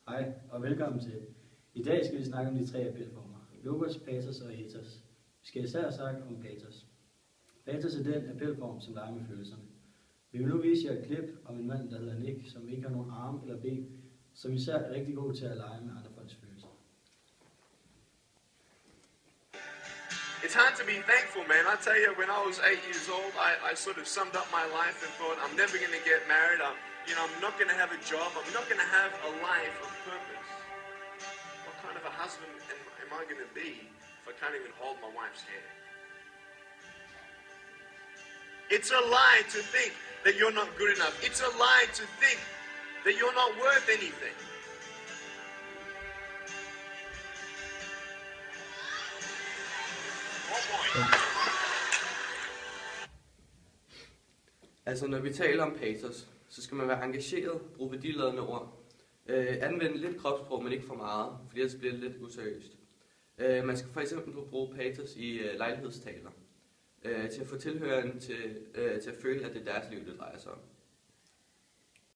Hej og velkommen til. I dag skal vi snakke om de tre appelformer: logos, patos og ethos. Vi skal især snakke om patos. Patos er den appelform, som leger med følelserne. Vi vil nu vise jer et klip om en mand, der hedder Nick, som ikke har nogen arme eller ben, som især er rigtig god til at lege med andre folks følelser. It's hard to be thankful, man. I tell you, when I was 8 years old, I sort of summed up my life and thought, I'm never going to get married. I'm not going to have a job. I'm not going to have a life of purpose. What kind of a husband am I going to be if I can't even hold my wife's hand? It's a lie to think that you're not good enough. It's a lie to think that you're not worth anything. Altså, når vi taler om patos, så skal man være engageret, bruge værdiladende ord. Anvende lidt kropssprog, men ikke for meget, for ellers bliver det lidt useriøst. Man skal for eksempel bruge patos i lejlighedstaler, til at få tilhørende til at føle, at det er deres liv, det drejer sig om.